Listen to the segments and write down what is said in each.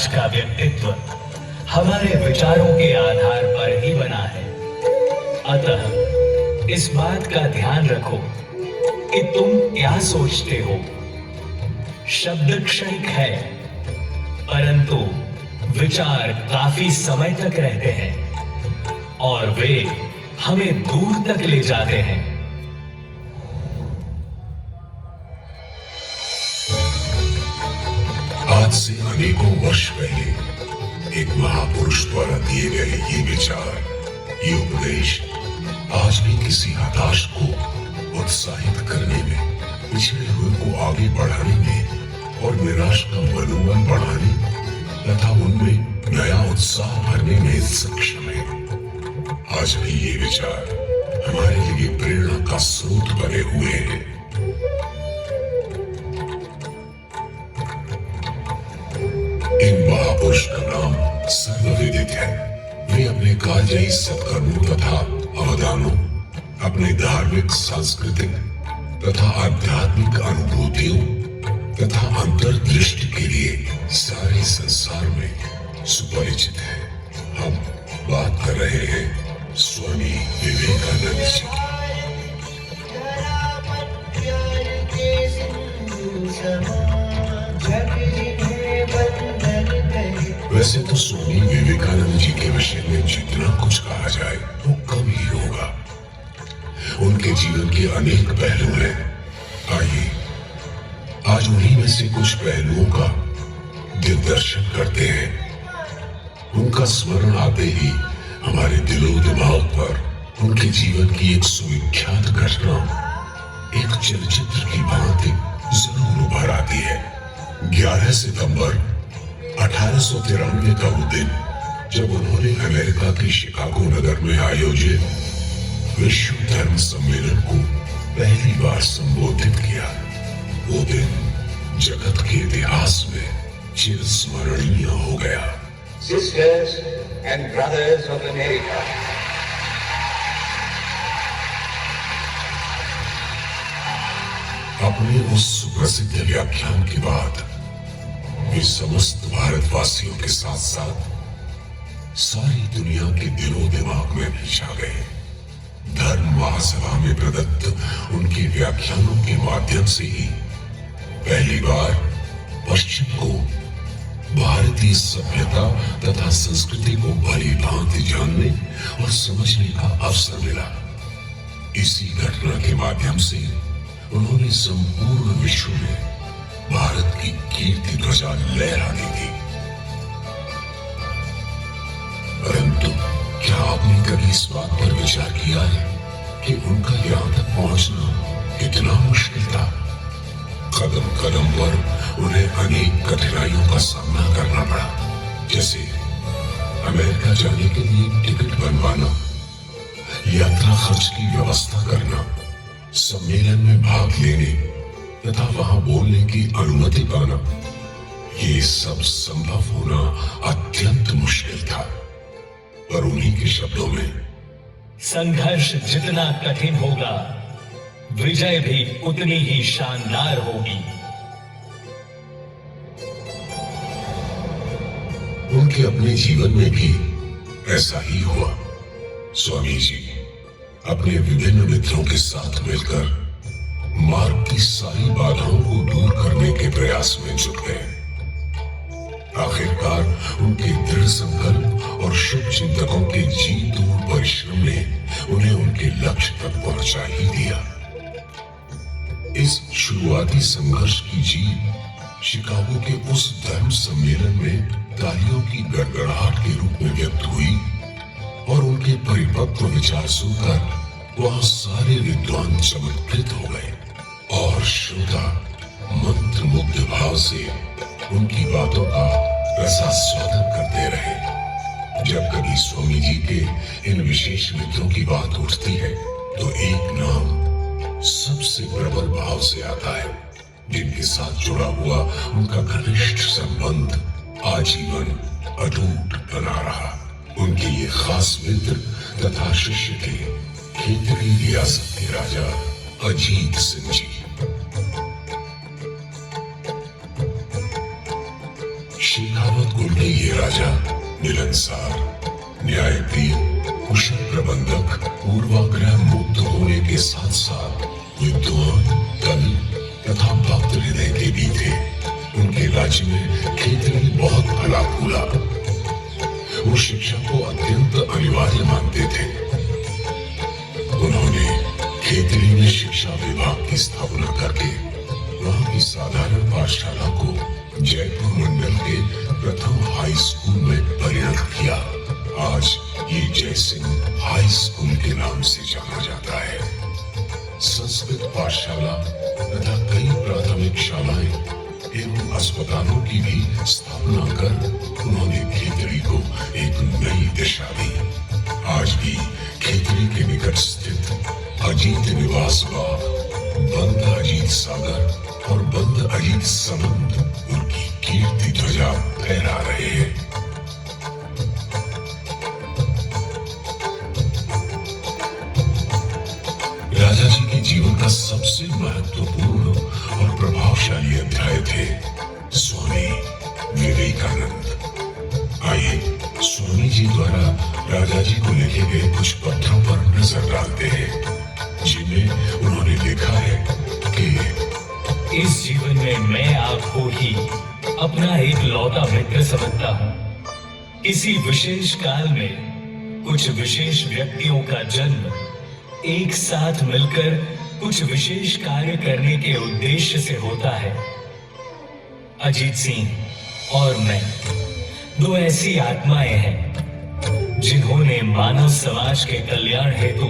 समाज का व्यक्तित्व हमारे विचारों के आधार पर ही बना है। अतः इस बात का ध्यान रखो कि तुम क्या सोचते हो। शब्द क्षणिक है, परंतु विचार काफी समय तक रहते हैं और वे हमें दूर तक ले जाते हैं। आज से अनेकों वर्ष पहले एक महापुरुष द्वारा दिए गए ये विचार, ये उपदेश आज भी किसी हताश को उत्साहित करने में, पिछड़े हुए को आगे बढ़ाने में और निराश का मनोबल बढ़ाने तथा उनमें नया उत्साह भरने में सक्षम है। आज भी ये विचार हमारे लिए प्रेरणा का स्रोत बने हुए हैं। इन महापुरुष का नाम सर्वविदित है। वे अपने कालजयी सत्कर्मों तथा अवदानों, अपने धार्मिक, सांस्कृतिक तथा आध्यात्मिक अनुभूतियों तथा अंतर्दृष्टि के लिए सारे संसार में सुपरिचित है। हम बात कर रहे हैं स्वामी विवेकानंद जी की। वैसे तो स्वामी विवेकानंद जी के विषय में जितना कुछ कहा जाए वो कम ही होगा। उनके जीवन के अनेक पहलू हैं। आइए आज उन्हीं में से कुछ पहलुओं का दिग्दर्शन करते हैं। उनका स्मरण आते ही हमारे दिलो दिमाग पर उनके जीवन की एक सुविख्यात घटना एक चलचित्र की भांति जरूर उभर आती है। 11 सितंबर 1893 का वो दिन, जब उन्होंने अमेरिका के शिकागो नगर में आयोजित विश्व धर्म सम्मेलन को पहली बार संबोधित किया। वो दिन जगत के इतिहास में चिरस्मरणीय हो गया। Sisters and brothers of America, अपने उस सुप्रसिद्ध व्याख्यान के बाद वे समस्त भारतवासियों के साथ साथ सारी दुनिया के दिलो दिमाग में भी छा गए। धर्म महासभा में प्रदत्त उनके व्याख्यानों के माध्यम से ही पहली बार पश्चिम को भारतीय सभ्यता तथा संस्कृति को भली भांति जानने और समझने का अवसर मिला। इसी घटना के माध्यम से उन्होंने संपूर्ण विश्व में भारत की कीर्ति ध्वजा लहराने दी। परंतु क्या आपने कभी इस बात पर विचार किया है कि उनका यहां तक पहुंचना कितना मुश्किल था? कदम कदम पर उन्हें अनेक कठिनाइयों का सामना करना पड़ा, जैसे अमेरिका जाने के लिए टिकट बनवाना, यात्रा खर्च की व्यवस्था करना, सम्मेलन में भाग लेने तथा वहां बोलने की अनुमति पाना। ये सब संभव होना अत्यंत मुश्किल था। पर उन्हीं के शब्दों में, संघर्ष जितना कठिन होगा, विजय भी उतनी ही शानदार होगी। उनके अपने जीवन में भी ऐसा ही हुआ। स्वामी जी अपने विभिन्न मित्रों के साथ मिलकर मार्ग की सारी बाधाओं को दूर करने के प्रयास में जुट गए। आखिरकार उनके दृढ़ संकल्प और शुभ चिंतकों के जी दूर परिश्रम ने उन्हें उनके लक्ष्य तक पहुंचा ही दिया। इस शुरुआती संघर्ष की जीत शिकागो के उस धर्म सम्मेलन में तालियों की गड़गड़ाहट के रूप में व्यक्त हुई और उनके परिपक्व विचार सुनकर वहां सारे विद्वान चमत्कृत हो गए और श्रोता मंत्रमुग्ध भाव से उनकी बातों का रसास्वादन करते रहे। जब कभी स्वामी जी के इन विशेष मित्रों की बात उठती है तो एक नाम सबसे प्रबल भाव से आता है, जिनके साथ जुड़ा हुआ उनका घनिष्ठ संबंध आजीवन अटूट बना रहा। उनके ये खास मित्र तथा शिष्य थे खेतरी रियासत के राजा अजीत सिंह जी। शेखावत कुल के ये राजा मिलनसार, न्यायप्रिय, कुशल प्रबंधक, पूर्वाग्रह मुक्त होने के साथ साथ विद्वान, कवि तथा भक्त हृदय के भी थे। उनके राज्य में खेतरी बहुत फला फूला। वो शिक्षा को अत्यंत अनिवार्य मानते थे। उन्होंने खेतरी में शिक्षा विभाग की स्थापना करके वहां की साधारण पाठशाला को जयपुर मंडल के प्रथम हाई स्कूल में परिणत किया। आज ये जयसिंह हाई स्कूल के नाम से जाना जाता है। संस्कृत पाठशाला तथा कई प्राथमिक शालाएं एवं अस्पतालों की भी स्थापना कर उन्होंने खेतड़ी को एक नई दिशा दी। आज भी खेतड़ी के निकट स्थित अजीत निवास बाग, बंद अजीत सागर और बंद अजीत समंद उनकी कीर्ति ध्वजा फहरा रहे हैं। राजा जी के जीवन का सबसे महत्वपूर्ण और प्रभावशाली अध्याय थे स्वामी विवेकानंद। आइए स्वामी जी द्वारा राजा जी को लिखे गए कुछ पत्रों पर नजर डालते हैं, जिनमें उन्होंने लिखा है कि इस जीवन में मैं आपको ही अपना एक लौता मित्र समझता हूँ। किसी विशेष काल में कुछ विशेष व्यक्तियों का जन्म एक साथ मिलकर कुछ विशेष कार्य करने के उद्देश्य से होता है। अजीत सिंह और मैं दो ऐसी आत्माएं हैं जिन्होंने मानव समाज के कल्याण हेतु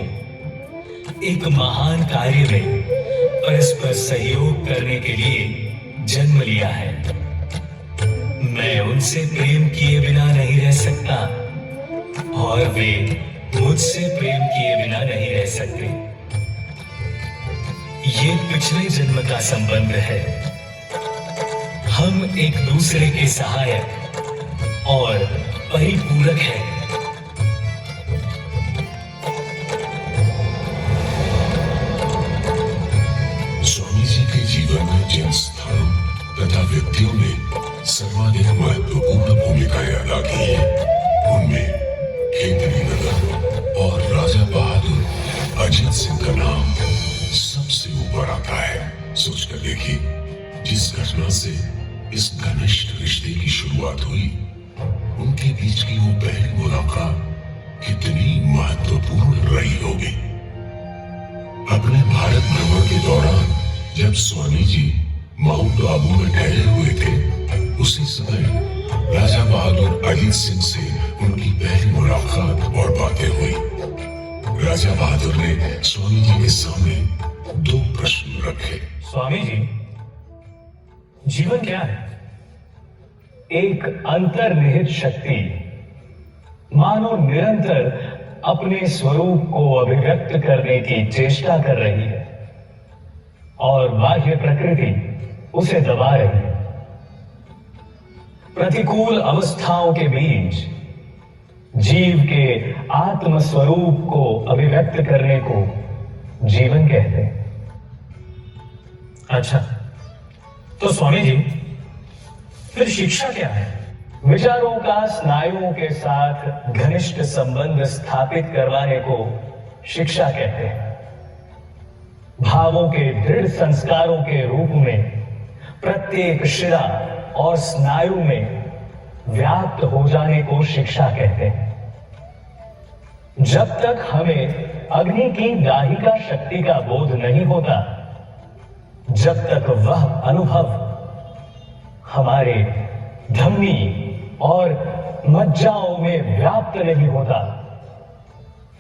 एक महान कार्य में परस्पर सहयोग करने के लिए जन्म लिया है। मैं उनसे प्रेम किए बिना नहीं रह सकता और वे मुझसे प्रेम किए बिना नहीं रह सकते। ये पिछले जन्म का संबंध है। हम एक दूसरे के सहायक और परिपूरक हैं। स्वामी जी के जीवन में जिन स्थानों तथा व्यक्तियों ने सर्वाधिक महत्वपूर्ण भूमिकाएं अदा की है, उनमें खेतरी नगर और राजा बहादुर अजीत सिंह का नाम सबसे ऊपर आता है। सोचकर देखिए, जिस घटना से इस घनिष्ठ रिश्ते की शुरुआत हुई, उनके बीच की वो पहली मुलाकात कितनी महत्वपूर्ण रही होगी। अपने भारत भ्रमण के दौरान जब स्वामी जी माउंट आबू में ठहरे हुए थे, उसी समय राजा बहादुर अजीत सिंह से उनकी पहली मुलाकात और बातें हुई। राजा बहादुर ने स्वामी जी के सामने दो प्रश्न रखे। स्वामी जी, जीवन क्या है? एक अंतर्निहित शक्ति मानो निरंतर अपने स्वरूप को अभिव्यक्त करने की चेष्टा कर रही है और बाह्य प्रकृति उसे दबा रही है। प्रतिकूल अवस्थाओं के बीच जीव के आत्म स्वरूप को अभिव्यक्त करने को जीवन कहते हैं। अच्छा, तो स्वामी जी, फिर शिक्षा क्या है? विचारों का स्नायुओं के साथ घनिष्ठ संबंध स्थापित करवाने को शिक्षा कहते हैं। भावों के दृढ़ संस्कारों के रूप में प्रत्येक शिरा और स्नायु में व्याप्त हो जाने को शिक्षा कहते हैं। जब तक हमें अग्नि की दाहिका शक्ति का बोध नहीं होता, जब तक वह अनुभव हमारे धमनी और मज्जाओं में व्याप्त नहीं होता,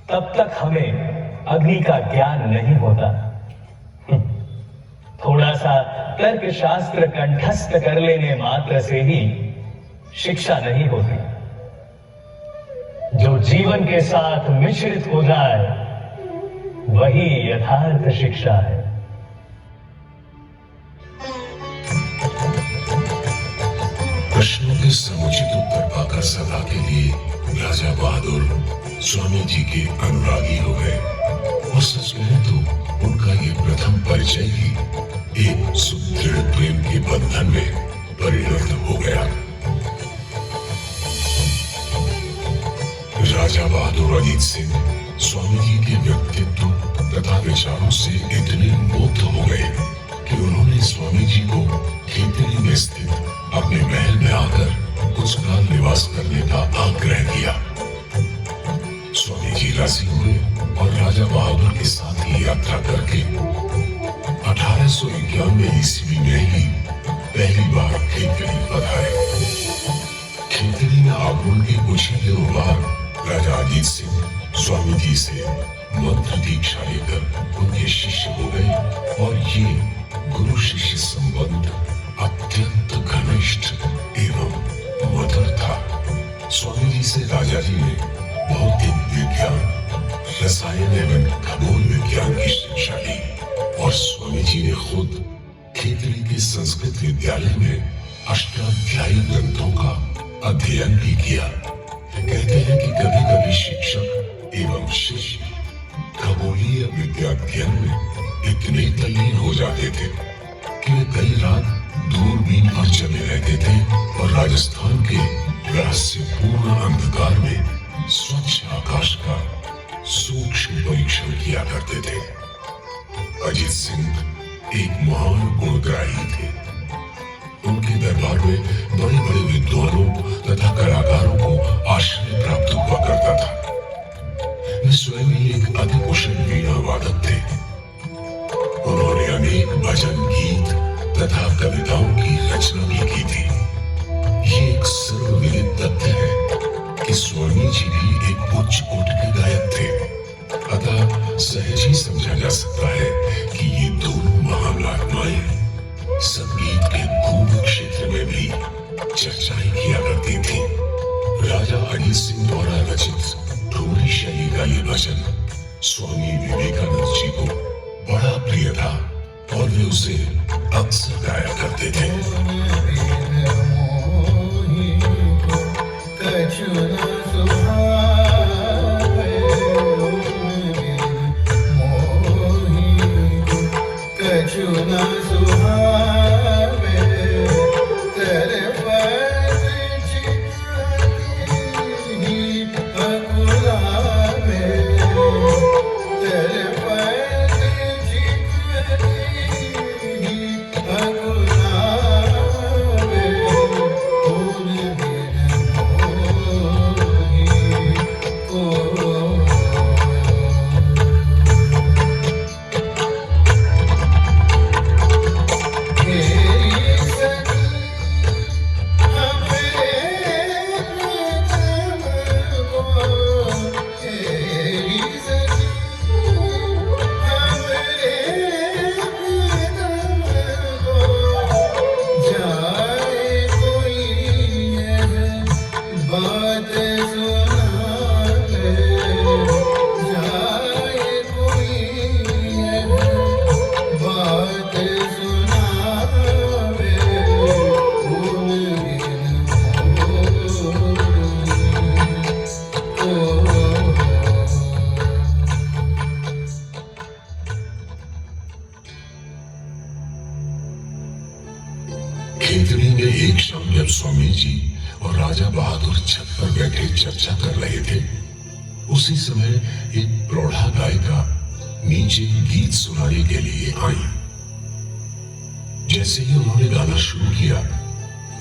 तब तक हमें अग्नि का ज्ञान नहीं होता। थोड़ा सा तर्कशास्त्र कंठस्थ कर लेने मात्र से ही शिक्षा नहीं होती। जो जीवन के साथ मिश्रित हो जाए, वही यथार्थ शिक्षा है। प्रश्नों के समुचित उत्तर पाकर सदा के लिए राजा बहादुर स्वामी जी के अनुरागी हो गए और सच कहें तो उनका ये प्रथम परिचय ही एक सुदृढ़ प्रेम के बंधन में परिणत हो गया। बहादुर अजीत सिंह स्वामी जी के व्यक्तित्व तथा विचारों से इतने मुग्ध हो गए कि उन्होंने स्वामी जी को खेतड़ी में स्थित अपने महल में आकर कुछ काल निवास करने का आग्रह किया। स्वामी जी राजी हुए और राजा बहादुर के साथ ही यात्रा करके 1891 ईस्वी में ही पहली बार खेतड़ी पधारे। खेतड़ी में आगमन के कुछ ही दिनों बाद राजा अजीत सिंह स्वामी जी से मंत्र दीक्षा लेकर उनके शिष्य हो गए और ये गुरु शिष्य संबंध अत्यंत घनिष्ठ एवं मधुर था। स्वामी जी से राजा जी ने भौतिक विज्ञान, रसायन एवं खगोल विज्ञान की शिक्षा ली और स्वामी जी ने खुद खेतड़ी के संस्कृत विद्यालय में अष्टाध्यायी ग्रंथों का अध्ययन भी किया। कहते हैं कि कभी कभी शिक्षक एवं शिष्य खगोलीय विद्याध्ययन में इतने तल्लीन हो जाते थे कि वे कई रात दूरबीन पर जमे रहते थे और राजस्थान के रहस्यपूर्ण अंधकार में स्वच्छ आकाश का सूक्ष्म परीक्षण किया करते थे। अजीत सिंह एक महान गुणग्राही थे। उनके दरबार में बड़े बड़े विद्वानों तथा कलाकारों को आश्रय प्राप्त हुआ करता था। वे स्वयं ही एक अति कुशल वीणा वादक थे। उन्होंने अनेक भजन, गीत तथा कविताओं की रचना भी की थी। ये एक सर्वविदित तथ्य है कि स्वामी जी भी एक उच्च कोटि के गायक थे। अतः सहज ही समझा जा सकता है कि ये दोनों महान आत्माएं संगीत के गूढ़ क्षेत्र में भी चर्चाएं किया करती थी। राजा अजीत सिंह द्वारा रचित ठोरी शैली का ये भजन स्वामी विवेकानंद जी को बड़ा प्रिय था और वे उसे अक्सर गाया करते थे। खेतड़ी में एक शाम जब स्वामी जी और राजा बहादुर छत पर बैठे चर्चा कर रहे थे, उसी समय एक प्रौढ़ा गायिका नीचे गीत सुनाने के लिए आई। जैसे ही उन्होंने गाना शुरू किया,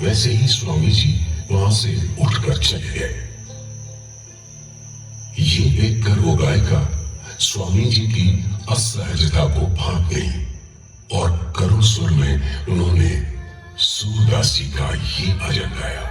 वैसे ही स्वामी जी वहां से उठकर चले गए। ये देखकर वो गायिका स्वामी जी की असहजता को भांप गई और करुण सुर में उन्होंने सूरदासी का ये भजन गाया।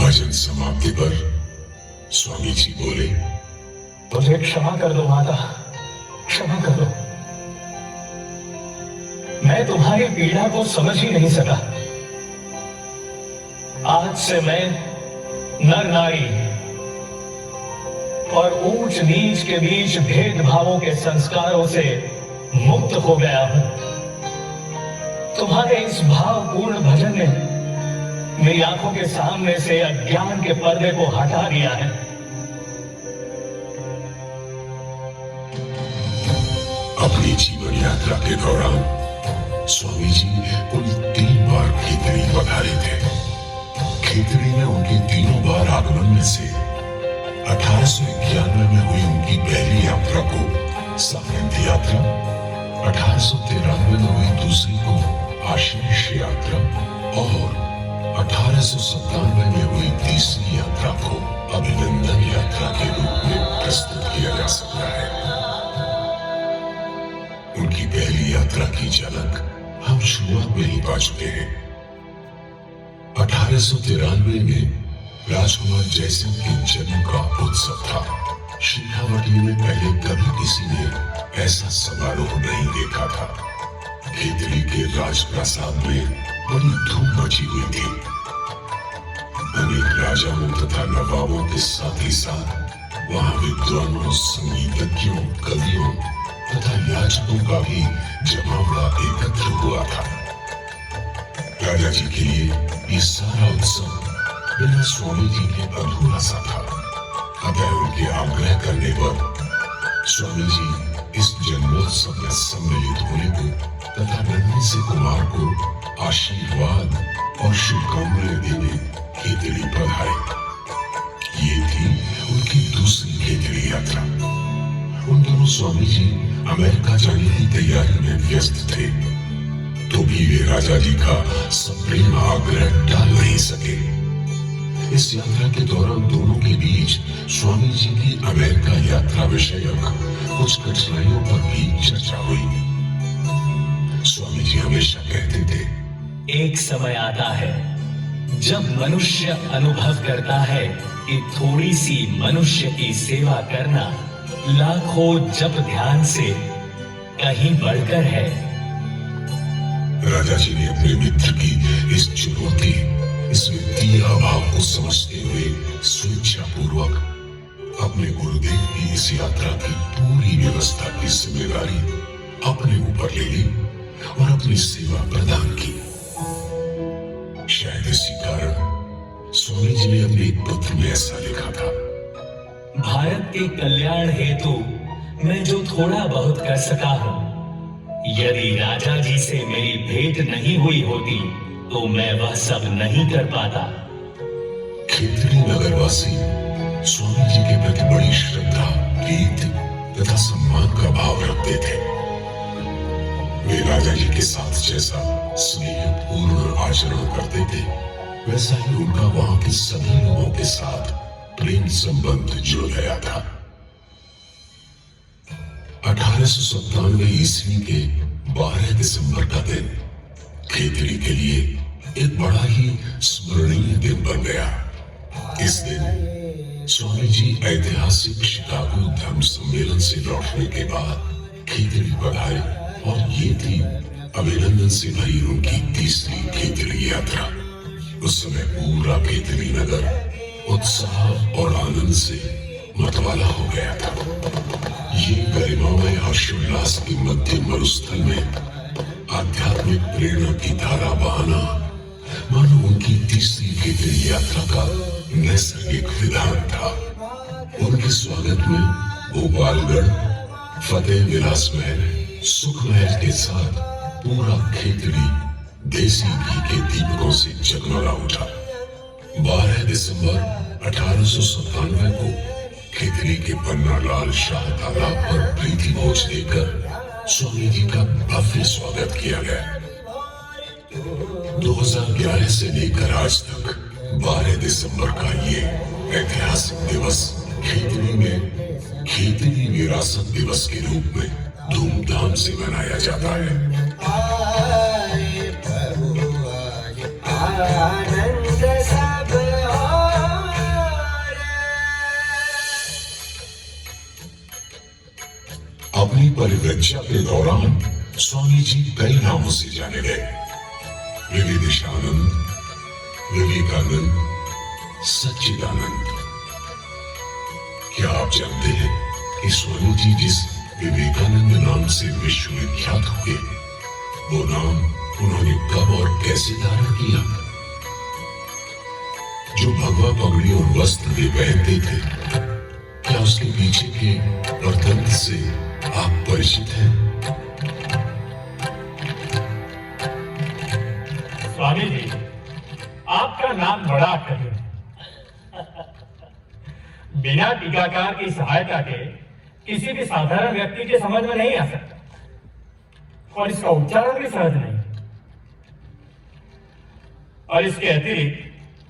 भजन समाप्ति पर स्वामी जी बोले, मुझे क्षमा कर दो माता, क्षमा कर दो। मैं तुम्हारी पीड़ा को समझ ही नहीं सका। आज से मैं नर नारी और ऊंच नीच के बीच भेदभावों के संस्कारों से मुक्त हो गया हूं। तुम्हारे इस भावपूर्ण भजन ने मेरी आंखों के सामने से अज्ञान के पर्दे को हटा दिया है। अपनी जीवन यात्रा के दौरान स्वामी जी कुल 3 बार खेतड़ी पधारे थे। खेतड़ी में उनके तीनों बार आगमन में से 1891 में हुई उनकी पहली यात्रा को साकेत यात्रा, 1893 में हुई दूसरी को आशीष यात्रा और 1897 में हुई तीसरी यात्रा को अभिनंदन यात्रा के रूप में प्रस्तुत किया जा सकता है। उनकी पहली यात्रा की झलक हम शुरुआत में ही पा चुके हैं। 1893 में राजकुमार जयसिंह के जन्म का उत्सव था। शेखावटी में पहले कभी किसी ने ऐसा समारोह नहीं देखा था। खेतड़ी के राजप्रासाद में बड़ी धूम मची हुई थी। अनेक राजाओं तथा नवाबों के साथ ही साथ वहां विद्वानों, संगीतज्ञों, कवियों तथा याचकों का भी जमावड़ा एकत्र हुआ था। राजा जी के लिए ये सारा उत्सव बिना स्वामी जी के अधूरा सा था। अतः उनके आग्रह करने पर स्वामी जी इस जन्मोत्सव में सम्मिलित होने को तथा नन्हे से कुमार को आशीर्वाद और शुभकामनाएं देने खेतड़ी पधारे। ये थी उनकी दूसरी खेतड़ी यात्रा। उन दोनों स्वामी जी अमेरिका जाने की तैयारी में व्यस्त थे, तो भी वे राजा जी का सप्रेम आग्रह टाल नहीं सके। इस यात्रा के दौरान दोनों के बीच स्वामी जी की अमेरिका यात्रा विषयक कुछ कठिनाइयों पर भी चर्चा हुई। स्वामी जी हमेशा कहते थे, एक समय आता है जब मनुष्य अनुभव करता है कि थोड़ी सी मनुष्य की सेवा करना लाखों जप ध्यान से कहीं बढ़कर है। राजा जी ने अपने मित्र की इस चुनौती, इस वित्तीय अभाव को समझते हुए स्वेच्छा पूर्वक अपने गुरुदेव की इस यात्रा की पूरी व्यवस्था की जिम्मेदारी अपने ऊपर ले ली और अपनी सेवा प्रदान की। शायद इसी कारण स्वामी जी ने अपने एक पत्र में ऐसा लिखा था, भारत के कल्याण हेतु मैं जो थोड़ा बहुत कर सका हूं, यदि राजा जी से मेरी भेंट नहीं हुई होती तो मैं वह सब नहीं कर पाता। खेतड़ी नगरवासी स्वामी जी के प्रति बड़ी श्रद्धा, प्रीति तथा सम्मान का भाव रखते थे। वे राजा जी के साथ जैसा स्नेहपूर्ण आचरण करते थे, वैसा ही उनका वहां के सभी लोगों के साथ प्रेम संबंध जुड़ गया था। 1897 ईस्वी के 12 दिसंबर का दिन खेतड़ी के लिए एक बड़ा ही स्मरणीय दिन बन गया। इस दिन स्वामी जी ऐतिहासिक शिकागो धर्म सम्मेलन से लौटने के बाद खेतड़ी पधारे और ये थी अभिनंदन से भरी उनकी तीसरी खेतड़ी यात्रा। उस समय पूरा खेतड़ी नगर उत्साह और आनंद से मतवाला हो गया था। ये गरिमामय हर्षोल्लास के मध्य मरुस्थल में आध्यात्मिक प्रेरणा की धारा बहाना मानो उनकी तीसरी खेतड़ी यात्रा का नैसर्गिक विधान था। उनके स्वागत में गोपालगढ़, फतेह विलास महल, सुख महल के साथ पूरा खेतड़ी देसी घी के दीपकों से जगमगा उठा। 12 दिसंबर 1897 को खेतड़ी के पन्ना लाल शाह तालाब पर प्रीति भोज देकर स्वामी जी का भव्य स्वागत किया गया। 2011 से लेकर आज तक 12 दिसंबर का ये ऐतिहासिक दिवस खेतड़ी में खेतड़ी विरासत दिवस के रूप में धूमधाम से मनाया जाता है। अपनी परिव्रज्या के दौरान स्वामी जी कई नामों से जाने गए। विविदिशानंद, विवेकानंद, सच्चिदानंद। क्या आप जानते हैं कि स्वामी जी जिस विवेकानंद नाम से विश्वविख्यात हुए, वो नाम उन्होंने कब और कैसे धारण किया? जो भगवा पगड़ी और वस्त्र वे पहनते थे, क्या उसके पीछे के वृत्तांत से आप परिचित हैं? स्वामी जी, आपका नाम बड़ा कठिन है। बिना टीकाकार की सहायता के किसी भी साधारण व्यक्ति के समझ में नहीं आ सकता और इसका उच्चारण भी सहज नहीं। और इसके अतिरिक्त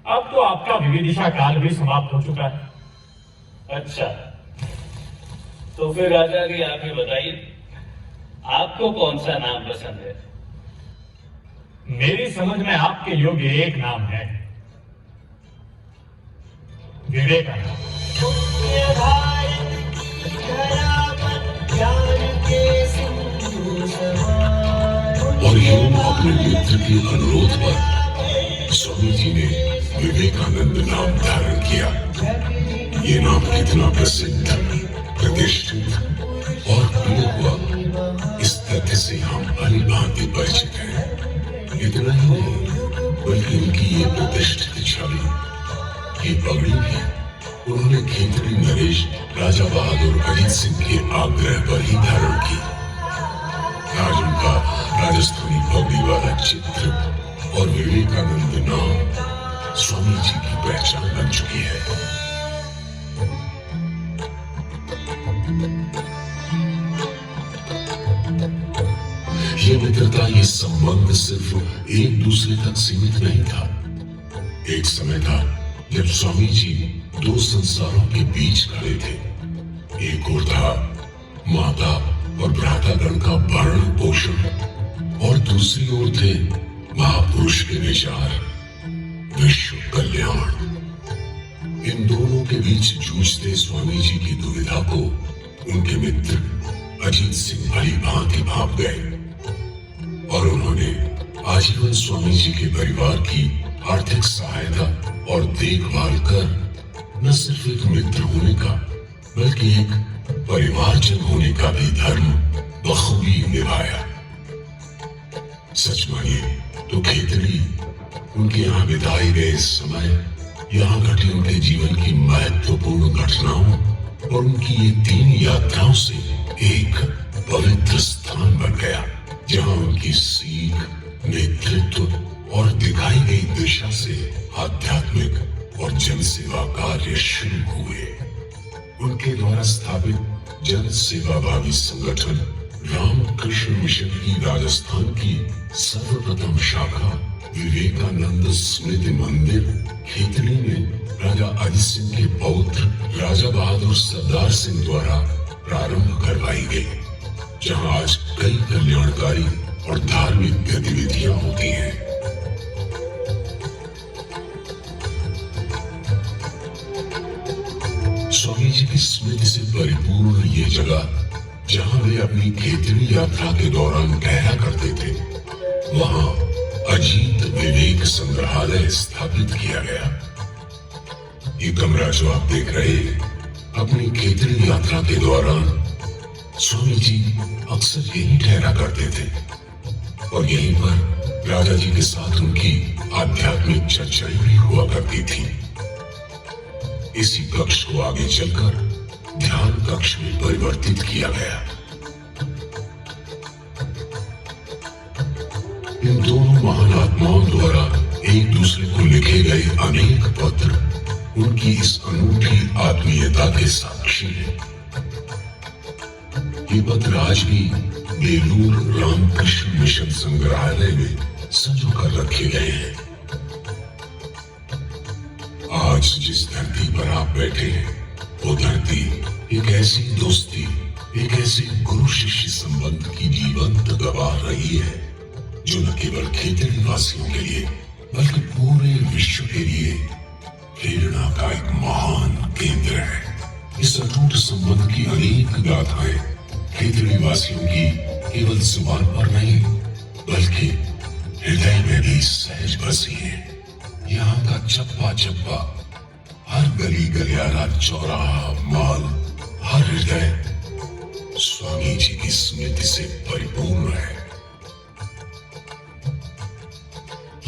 अब तो आपका विविदिशा काल भी समाप्त हो चुका है। अच्छा, तो फिर राजा जी आप ही बताइए, आपको कौन सा नाम पसंद है? मेरी समझ में आपके योग्य एक नाम है, विवेकानंद। और यूं अपने मित्र के अनुरोध पर स्वामी जी ने विवेकानंद नाम धारण किया। ये नाम कितना प्रसिद्ध, प्रतिष्ठित और प्रिय हुआ, इस तथ्य से हम भली भांति परिचित हैं। इतना ही नहीं, बल्कि उनकी ये प्रतिष्ठित छवि, ये पगड़ी भी उन्होंने खेतड़ी नरेश राजा बहादुर अजीत सिंह के आग्रह पर ही धारण की। आज उनका राजस्थानी पगड़ी वाला चित्र और विवेकानंद नाम स्वामी जी की पहचान बन चुकी है। ये मित्रता, ये संबंध सिर्फ एक दूसरे तक सीमित नहीं था। एक समय था जब स्वामी जी दो संसारों के बीच खड़े थे। एक ओर था माता और भ्रातागण का भरण पोषण, और दूसरी ओर थे महापुरुष के विचार, विश्व कल्याण। इन दोनों के बीच जूझते स्वामी जी की दुविधा को उनके मित्र अजीत सिंह भली भांति भाप गए और उन्होंने आजीवन स्वामी जी के परिवार की आर्थिक सहायता और देखभाल कर न सिर्फ एक मित्र होने का, बल्कि एक परिवारजन होने का भी धर्म बखूबी निभाया। सच मानिए तो खेतड़ी उनके यहाँ बिताए गए समय, यहाँ घटी उनके जीवन की महत्वपूर्ण घटनाओं और उनकी ये 3 यात्राओं से एक पवित्र स्थान बन गया, जहां उनकी सीख, नेतृत्व और दिखाई गई दिशा से आध्यात्मिक और जनसेवा कार्य शुरू हुए। उनके द्वारा स्थापित जन सेवाभावी संगठन रामकृष्ण मिशन की राजस्थान की सर्वप्रथम शाखा विवेकानंद स्मृति मंदिर खेतड़ी में राजा अजित सिंह के पौत्र राजा बहादुर सरदार सिंह द्वारा प्रारंभ करवाई गई, जहां आज कई कल्याणकारी और धार्मिक गतिविधियां होती हैं। स्वामी जी की स्मृति से परिपूर्ण ये जगह, जहां वे अपनी खेतड़ी यात्रा के दौरान ठहरा करते थे, वहां अजीत विवेक संग्रहालय स्थापित किया गया। ये कमरा जो आप देख रहे हैं, अपनी खेतड़ी यात्रा के दौरान स्वामी जी अक्सर यही ठहरा करते थे और यहीं पर राजा जी के साथ उनकी आध्यात्मिक चर्चाएं भी हुआ करती थी। इसी कक्ष को आगे चलकर ध्यान कक्ष में परिवर्तित किया गया। इन दोनों महान आत्माओं द्वारा एक दूसरे को लिखे गए अनेक पत्र उनकी इस अनूठी आत्मीयता के साक्षी हैं। ये पत्र आज भी बेलूर रामकृष्ण मिशन संग्रहालय में संजो कर रखे गए हैं। आज जिस धरती पर आप बैठे हैं, वो धरती एक ऐसी दोस्ती, एक ऐसे गुरु शिष्य संबंध की जीवंत गवाह रही है, जो न केवल खेतड़ी वासियों के लिए बल्कि पूरे विश्व के लिए प्रेरणा का एक महान केंद्र है। इस अटूट संबंध की अनेक गाथाएं खेतड़ी वासियों की केवल जुबान पर नहीं, बल्कि हृदय में भी सहज बसी है। यहाँ का चप्पा चप्पा, हर गली गलियारा, चौराहा, माल, हर हृदय स्वामी जी की स्मृति से परिपूर्ण है।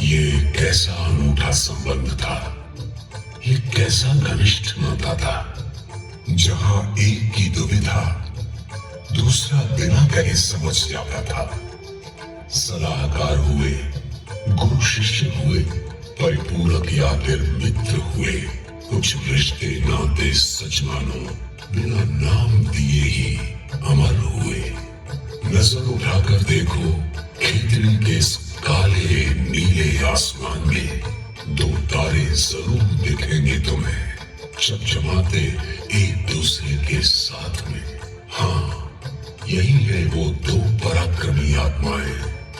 ये कैसा अनूठा संबंध था, ये कैसा घनिष्ठ नाता था, जहां एक की दुविधा दूसरा बिना कहे समझ जाता था। सलाहकार हुए, गुरु शिष्य हुए, परिपूरक या फिर मित्र हुए, कुछ रिश्ते नाते सच मानो बिना नाम दिए ही अमर हुए। नजर उठाकर देखो खेतड़ी के इस काले नीले आसमान में दो तारे जरूर दिखेंगे तुम्हें, चमचमाते एक दूसरे के साथ में। हाँ, यही है वो दो पराक्रमी आत्माएं,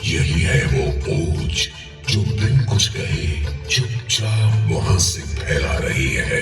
यही है वो ओज जो बिन कुछ कहे चुपचाप वहां से फैला रही है।